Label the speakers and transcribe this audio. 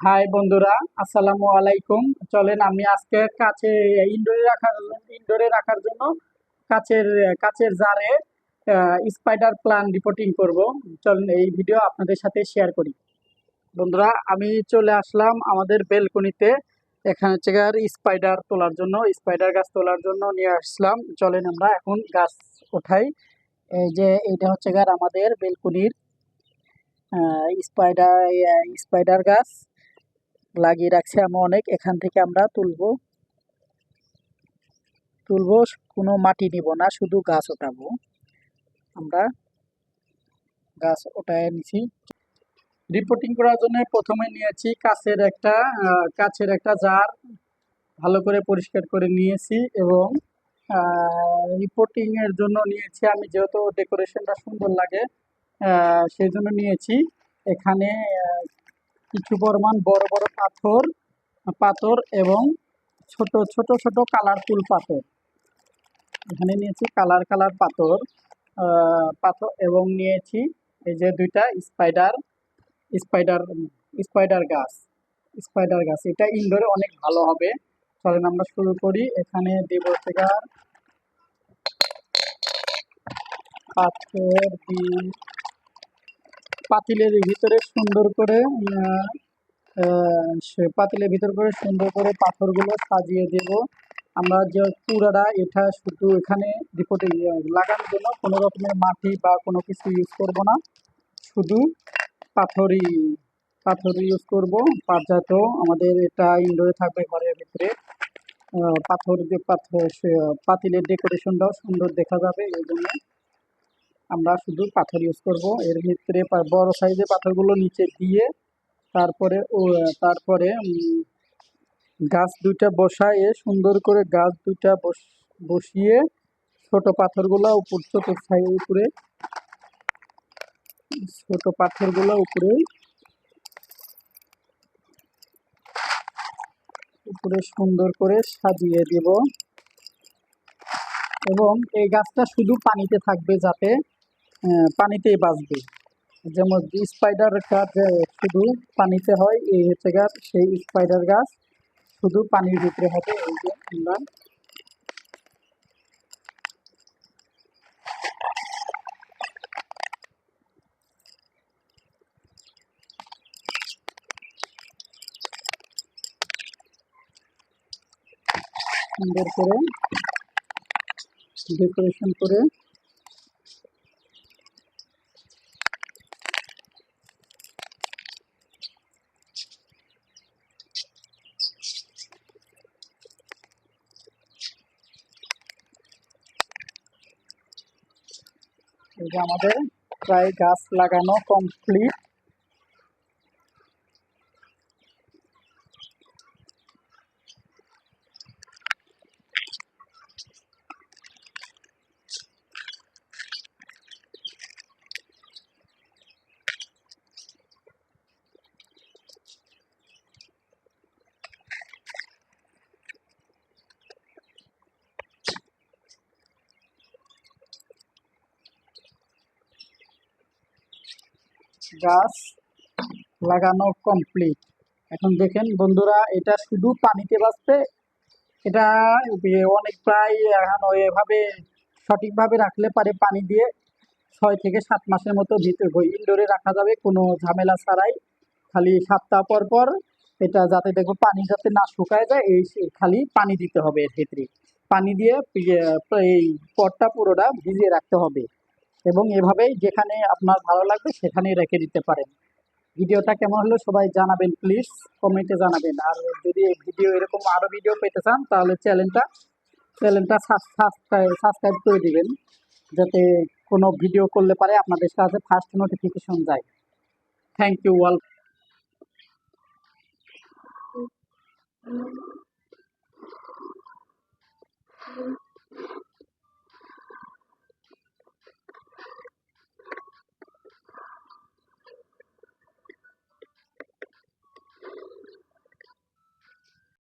Speaker 1: High বন্ধুরা, আসসালামু আলাইকুম। চলেন আমি আজকে কাছে ইনডোরে রাখার জন্য কাচের কাচের জারে স্পাইডার প্লান্ট রিপোর্টিং করব। চলেন এই ভিডিও আপনাদের সাথে শেয়ার করি। বন্ধুরা, আমি চলে আসলাম আমাদের বেলকনিতে। এখানে হচ্ছে স্পাইডার তোলার জন্য, স্পাইডার গাছ তোলার জন্য নিয়ে আসলাম। চলেন আমরা এখন গাছ ওঠাই। এই যে এটা হচ্ছে আমাদের বেলকনির স্পাইডার স্পাইডার গাছ লাগিয়ে রাখছি আমি অনেক। এখান থেকে আমরা তুলবো তুলবো কোনো মাটি নিব না, শুধু গাছ ওঠাবো। আমরা গাছ ওঠায় নিছি। রিপোর্টিং করার জন্য প্রথমে নিয়েছি কাছের একটা জার, ভালো করে পরিষ্কার করে নিয়েছি। এবং রিপোর্টিং এর জন্য নিয়েছি আমি, যেহেতু ডেকোরেশনটা সুন্দর লাগে সেই জন্য নিয়েছি এখানে কিছু পরিমাণ বড় বড় পাথর এবং ছোট ছোট ছোট কালারফুল পাথর। এখানে নিয়েছি কালার পাথর এবং নিয়েছি এই যে দুইটা স্পাইডার স্পাইডার গাছ। এটা ইনডোরে অনেক ভালো হবে। চলেন আমরা শুরু করি। এখানে দেব পাথর দিয়ে পাতিলের ভিতরে সুন্দর করে পাথরগুলো সাজিয়ে দেব। আমরা যে পুরাটা এটা শুধু এখানে রিপোর্টে লাগানোর জন্য কোনো রকমের মাটি বা কোনো কিছু ইউজ করব না, শুধু পাথরই ইউজ করব। পাতজাত আমাদের এটা ইনডোরে থাকবে ঘরের ভিতরে। পাতিলের ডেকোরেশনটাও সুন্দর দেখা যাবে, এই জন্য আমরা শুধু পাথর ইউজ করব। এর ভিতরে বড় সাইজের পাথরগুলো নিচে দিয়ে তারপরে গাছ দুইটা বসায়ে সুন্দর করে গাছ দুইটা বসিয়ে ছোট পাথরগুলো উপরে সুন্দর করে সাজিয়ে দেব। এবং এই গাছটা শুধু পানিতে থাকবে, যাতে পানিতেই বাঁচবে। যেমন স্পাইডার গাছ শুধু পানিতে হয়, এই হচ্ছে সেই স্পাইডার গাছ শুধু পানির ভিতরে হবে। এই যে আমরা সুন্দর করে ডেকোরেশন করে এই যে আমাদের প্রায় গাছ লাগানো কমপ্লিট। গাছ লাগানো কমপ্লিট। এখন দেখেন বন্ধুরা, এটা শুধু পানিতে বাঁচবে। এটা অনেক প্রায় এখন এভাবে সঠিকভাবে রাখলে পারে পানি দিয়ে 6 থেকে 7 মাসের মতো ইনডোরে রাখা যাবে, কোনো ঝামেলা ছাড়াই। খালি সপ্তাহ পর পর এটা যাতে দেখো পানি যাতে না শুকায় যায়, খালি পানি দিতে হবে। এর ক্ষেত্রে পানি দিয়ে এই পটটা পুরোটা ভিজিয়ে রাখতে হবে। এবং এভাবেই যেখানে আপনার ভালো লাগবে সেখানেই রেখে দিতে পারেন। ভিডিওটা কেমন হলো সবাই জানাবেন, প্লিজ কমেন্টে জানাবেন। আর যদি এই ভিডিও এরকম আরও ভিডিও পেতে চান তাহলে চ্যানেলটা সাবস্ক্রাইব করে দিবেন, যাতে কোনো ভিডিও করলে পারে আপনাদের কাছে ফার্স্ট নোটিফিকেশন যায়। Thank you all.